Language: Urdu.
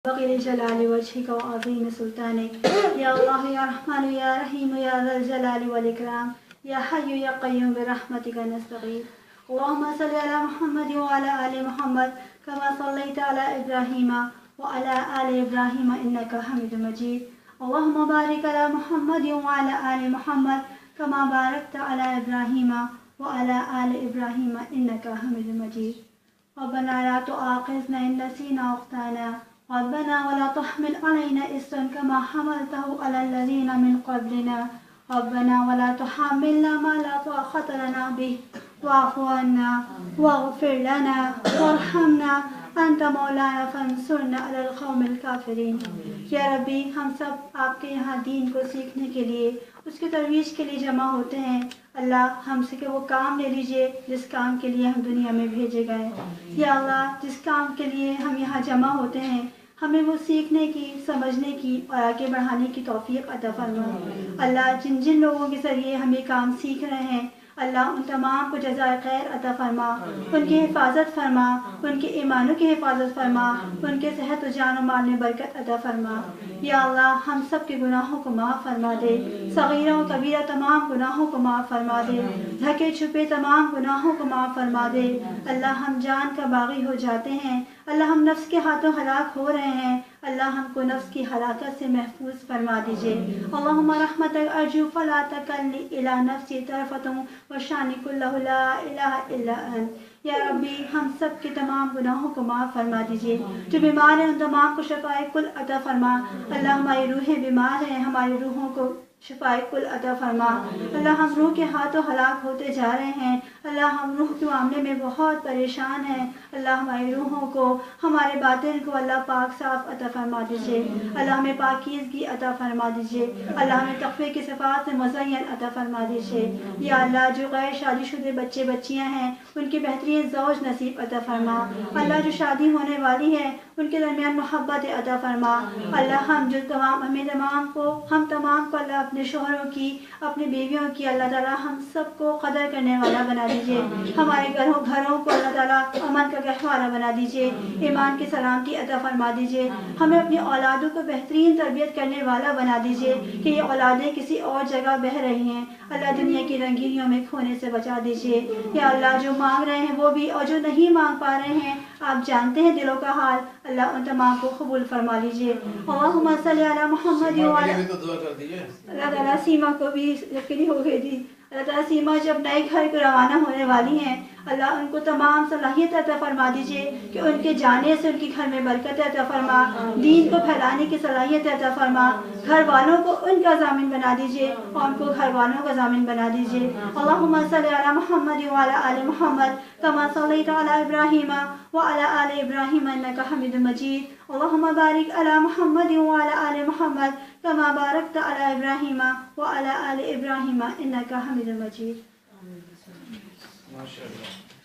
بغیر جلال وجهك وعظيم سلطانك يا الله يا رحمن يا رحيم يا ذا الجلال والإكرام يا حي يا قيوم برحمتك نستغيث. اللهم صل على محمد وعلى آل محمد كما صليت على إبراهيم وعلى آل إبراهيم إنك حميد مجيد. اللهم بارك على محمد وعلى آل محمد كما باركت على إبراهيم وعلى آل إبراهيم إنك حميد مجيد. ربنا لا تؤاخذنا إن نسينا وأخطأنا ربنا ولا تحمل علينا إصرا كما حملته على الذين من قبلنا ربنا ولا تحملنا ما لا طاقة لنا به واعف عنا واغفر لنا وارحمنا أنت مولانا فانصرنا على القوم الكافرين. یا ربی ہم سب آپ کے یہاں دین کو سیکھنے کے لیے اس کی ترویج کے لیے جمع ہوتے ہیں. اللہ ہم سے کہ وہ کام لے لیجئے جس کام کے لیے ہم دنیا میں بھیجے گئے. یا اللہ جس کام کے لیے ہم یہاں جمع ہوتے ہیں ہمیں وہ سیکھنے کی سمجھنے کی اور آگے بڑھانے کی توفیق عطا فرما. اللہ جن جن لوگوں کے ذریعے ہم یہ کام سیکھ رہے ہیں اللہ ان تمام کو جزائے خیر عطا فرما, ان کی حفاظت فرما, ان کے ایمانوں کی حفاظت فرما, ان کے صحت و جان و مال میں برکت عطا فرما. یا اللہ ہم سب کے گناہوں کو معاف فرما دے, صغیرہ و کبیرہ تمام گناہوں کو معاف فرما دے, ڈھکے چھپے تمام گناہوں کو معاف فرما دے. اللہ ہم جان کا باغی ہو جاتے ہیں, اللہ ہم نفس کے ہاتھوں ہلاک ہو رہے ہیں, اللہ ہم کو نفس کی ہلاکت سے محفوظ فرما دیجئے. اللہم رحمتک ارجو فلا تکلنی الی نفسی طرفۃ وشانی کلہ لا الہ الا انت. یا ربی ہم سب کے تمام گناہوں کو معاف فرما دیجئے. جو بیمار ہیں ان تمام کو شفائے کل عطا فرما. اللہ ہماری روحیں بیمار ہیں, ہماری روحوں کو شفائے کل عطا فرما. اللہ ہم روح کے ہاتھوں ہلاک ہوتے جا رہے ہیں, اللہ ہم روح کے معاملے میں بہت پریشان ہیں. اللہ ہماری روحوں کو ہمارے باطن کو اللہ پاک صاف عطا فرما دیجئے. اللہ ہمیں پاکیزگی عطا فرما دیجئے. اللہ ہمیں تقوی کی صفات سے مزین عطا فرما دیجئے. یا اللہ جو غیر شادی شدہ بچے بچیاں ہیں ان کی بہترین زوج نصیب عطا فرما. اللہ جو شادی ہونے والی ہے ان کے درمیان محبت عطا فرما. اللہ ہم تمام کو اللہ اپنے شوہروں کی اپنے بیویوں کی اللہ تعالیٰ ہم سب کو قدر کرنے والا بنا دیجئے. ہمارے گھروں کو اللہ تعالیٰ امن کا گہوارہ بنا دیجئے, ایمان کی سلامتی عطا فرما دیجئے. ہمیں اپنی اولادوں کو بہترین تربیت کرنے والا بنا دیجئے کہ یہ اولادیں کسی اور جگہ بہ رہی ہیں اللہ دنیا کی رنگینیوں میں کھونے سے بچا دیجئے. یا اللہ جو مانگ رہے ہیں وہ بھی اور جو نہیں مانگ پا رہے ہیں آپ جانتے ہیں دلوں کا حال, اللہ ان تمام کو قبول فرما لیجئے. اللہم صلی علی محمد اللہ تعالیٰ سیما کو بھی یقینی ہو گئی تھی. اللہ تعالیٰ سیما جب نئے گھر کو روانہ ہونے والی ہیں اللہ ان کو تمام صلاحیت عطا فرما دیجئے کہ ان کے جانے سے ان کے گھر میں برکت عطا فرما, دین کو پھیلانے کی صلاحیت عطا فرما. گھر والوں کو ان کا ضامن بنا دیجئے اور ان کو گھر والوں کا ضامن بنا دیجئے. اللہم صلی علی محمد وعلی آل محمد کما صلیت علی ابراہیم وعلی آل ابراہیم انک حمید مجید. اللہم بارک علی محمد وعلی آل محمد کما بارکت علی ابراہیم وعلی آل ابراہیم انک حمید مجید. ماشاء اللہ.